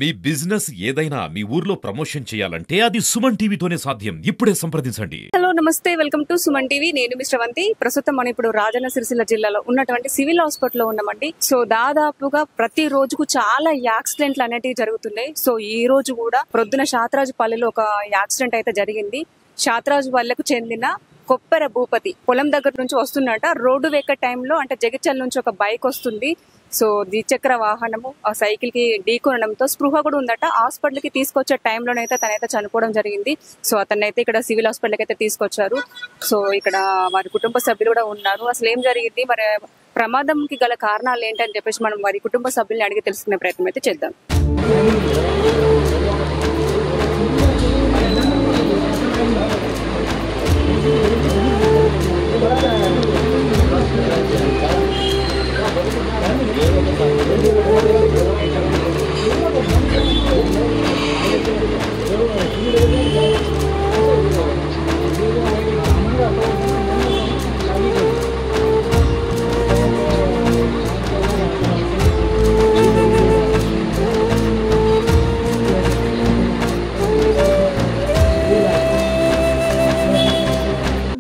మీ business ఏదైనా మీ ఊర్లో promotion చేయాలంటే అది సుమన్ టీవీతోనే సాధ్యం. ఇప్పుడే సంప్రదించండి. హలో నమస్తే, వెల్కమ్ టు సుమన్ టీవీ. నేను మీ శ్రవంతి. ప్రస్తుతం మనం ఇప్పుడు రాజన్న సిరిసిల్ల జిల్లాలో ఉన్నటువంటి సివిల్ హాస్పిటల్లో ఉన్నామండి. సో దాదాపుగా ప్రతి రోజుకు చాలా యాక్సిడెంట్లు అనేటివి జరుగుతున్నాయి. సో ఈ రోజు కూడా ప్రొద్దున శాతరాజుపల్లిలో ఒక యాక్సిడెంట్ అయితే జరిగింది. శాతరాజుపల్లికి చెందిన కొప్పెర భూపతి పొలం దగ్గర నుంచి వస్తున్నట. రోడ్డు వెక్క టైంలో అంటే జగిత్యాల నుంచి ఒక బైక్ వస్తుంది. సో ద్విచక్ర వాహనము ఆ సైకిల్ కి ఢీకొనడంతో స్పృహ కూడా ఉందట. హాస్పిటల్ కి తీసుకొచ్చే టైంలోనైతే తనైతే చనిపోవడం జరిగింది. సో అతనైతే ఇక్కడ సివిల్ హాస్పిటల్ కి అయితే తీసుకొచ్చారు. సో ఇక్కడ వారి కుటుంబ సభ్యులు కూడా ఉన్నారు. అసలు ఏం జరిగింది, మరి ప్రమాదంకి గల కారణాలు ఏంటని చెప్పేసి మనం వారి కుటుంబ సభ్యుల్ని అడిగి తెలుసుకునే ప్రయత్నం అయితే చేద్దాం.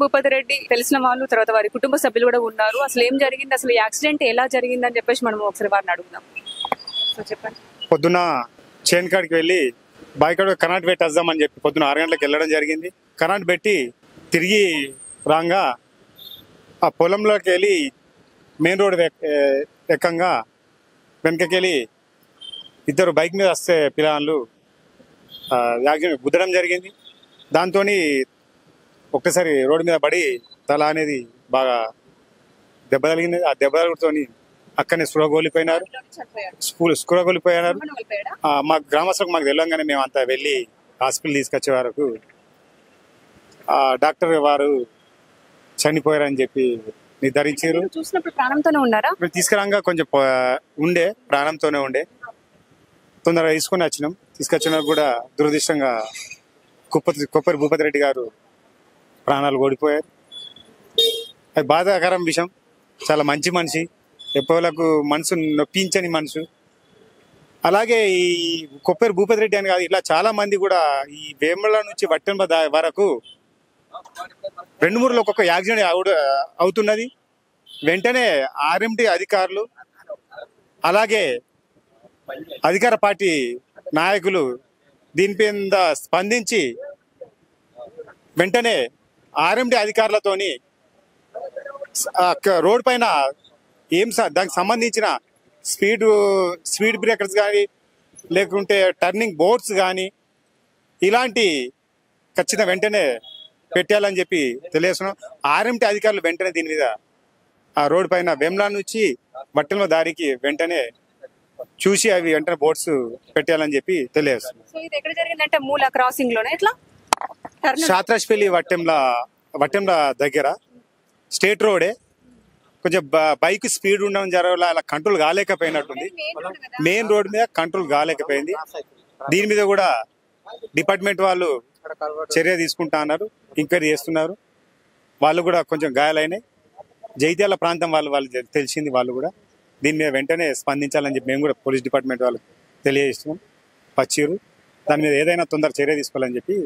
భూపతి రెడ్డి తెలిసిన వాళ్ళు, తర్వాత వారి కుటుంబ సభ్యులు కూడా ఉన్నారు. అసలు ఏం జరిగింది, అసలు యాక్సిడెంట్ ఎలా జరిగింది అని చెప్పేసి మనం ఒకసారి వారిని అడుగుదాం. సో చెప్పండి. పొద్దున్న చేను కాడికి వెళ్ళి బైక్ కరెంట్ పెట్టి వద్దామని చెప్పి పొద్దున్న 6 గంటలకు వెళ్ళడం జరిగింది. కరెంట్ పెట్టి తిరిగి రాగా ఆ పొలంలోకి వెళ్ళి మెయిన్ రోడ్ ఎక్కంగా వెనకకి వెళ్ళి ఇద్దరు బైక్ మీద వస్తే పిల్లలు గుద్దడం జరిగింది. దాంతో ఒక్కసారి రోడ్డు మీద పడి తల అనేది బాగా దెబ్బ తగిలింది. ఆ దెబ్బ తగులుతో అక్కడనే స్పృహగోలిపోయినారు. స్పృహగోలిపోయినారు. మా గ్రామస్తులకు మాకు తెలియగానే మేము అంతా వెళ్ళి హాస్పిటల్ తీసుకొచ్చే వరకు డాక్టర్ వారు చనిపోయారని చెప్పి నిర్ధారించారు. చూసినప్పుడు ప్రాణంతోనే ఉన్నారా? తీసుకురాగా కొంచెం ఉండే ప్రాణంతోనే ఉండే. తొందరగా తీసుకుని వచ్చినాం. తీసుకొచ్చిన కూడా దురదృష్టంగా కొప్పరి భూపతి రెడ్డి గారు ప్రాణాలు ఓడిపోయారు. అది బాధాకరం విషయం. చాలా మంచి మనిషి, ఎప్పటికు మనసు నొప్పించని మనిషి. అలాగే ఈ కొప్పరి భూపతి రెడ్డి అని కాదు, ఇట్లా చాలా మంది కూడా ఈ వేముల నుంచి వట్టెంబ వరకు 2-3 ఒక్కొక్క యాక్సిడెంట్ అవుతున్నది. వెంటనే ఆర్ఎంటీ అధికారులు అలాగే అధికార పార్టీ నాయకులు దీనిపై స్పందించి వెంటనే ఆర్ఎంటీ అధికారులతోని రోడ్ పైన దానికి సంబంధించిన స్పీడ్ బ్రేకర్స్ కానీ లేకుంటే టర్నింగ్ బోర్డ్స్ కానీ ఇలాంటి ఖచ్చితంగా వెంటనే పెట్టాలని చెప్పి తెలియజేస్తున్నాం. ఆర్ఎంటీ అధికారులు వెంటనే దీని మీద ఆ రోడ్ పైన వేముల నుంచి వట్టెల దారికి వెంటనే చూసి అవి వెంటనే బోర్డ్స్ పెట్టాలని చెప్పి తెలియజేస్తున్నాం. శాతరాజుపల్లి వట్టెంల దగ్గర స్టేట్ రోడే కొంచెం బైక్ స్పీడ్ ఉండడం జరగల అలా కంట్రోల్ కాలేకపోయినట్టుంది. మెయిన్ రోడ్ మీద కంట్రోల్ కాలేకపోయింది. దీని మీద కూడా డిపార్ట్మెంట్ వాళ్ళు చర్య తీసుకుంటా అన్నారు, ఎంక్వైరీ చేస్తున్నారు. వాళ్ళు కూడా కొంచెం గాయాలైనాయి. జైత్యాల ప్రాంతం వాళ్ళు తెలిసింది. వాళ్ళు కూడా దీని మీద వెంటనే స్పందించాలని చెప్పి మేము కూడా పోలీస్ డిపార్ట్మెంట్ వాళ్ళు తెలియజేస్తున్నాం. పచ్చిరు దాని మీద ఏదైనా తొందర చర్య తీసుకోవాలని చెప్పి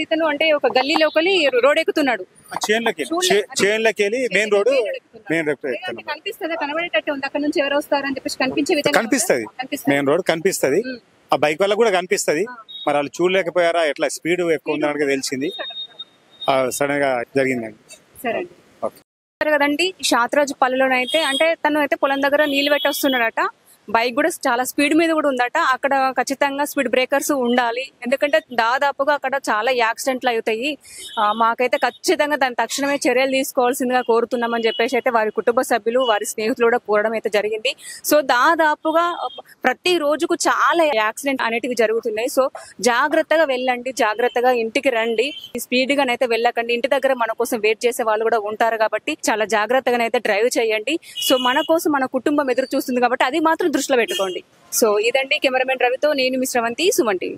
ఇతను అంటే ఒక గల్లీలోకి రోడ్ ఎక్కుతున్నాడు. చేన్లకి వెళ్ళి మెయిన్ రోడ్ కనిపిస్తుంది. మెయిన్ రోడ్ కనిపిస్తుంది. ఆ బైక్ వల్ల కూడా కనిపిస్తుంది. మరి వాళ్ళు చూడలేకపోయారా, ఎట్లా స్పీడ్ ఎక్కువ ఉందని తెలిసింది. సడన్ గా జరిగిందండి. కదండి, శాతరాజుపల్లిలోనైతే అంటే తను అయితే పొలం దగ్గర నీళ్లు పెట్టి వస్తున్నాడట. బైక్ కూడా చాలా స్పీడ్ మీద కూడా ఉందట. అక్కడ ఖచ్చితంగా స్పీడ్ బ్రేకర్స్ ఉండాలి, ఎందుకంటే దాదాపుగా అక్కడ చాలా యాక్సిడెంట్లు అవుతాయి. మాకైతే ఖచ్చితంగా దాని తక్షణమే చర్యలు తీసుకోవాల్సిందిగా కోరుతున్నామని చెప్పేసి అయితే వారి కుటుంబ సభ్యులు, వారి స్నేహితులు కూడా కోరడం అయితే జరిగింది. సో దాదాపుగా ప్రతి రోజుకు చాలా యాక్సిడెంట్ అనేటివి జరుగుతున్నాయి. సో జాగ్రత్తగా వెళ్ళండి, జాగ్రత్తగా ఇంటికి రండి, స్పీడ్ గానైతే వెళ్ళకండి. ఇంటి దగ్గర మన కోసం వెయిట్ చేసే వాళ్ళు కూడా ఉంటారు కాబట్టి చాలా జాగ్రత్తగానైతే డ్రైవ్ చేయండి. సో మన కోసం మన కుటుంబం ఎదురు చూస్తుంది కాబట్టి అది మాత్రం దృష్టిలో పెట్టుకోండి. సో ఇదండి, కెమెరామెన్ రవితో నేను మీ శ్రవంతి, సుమన్ టీవీ.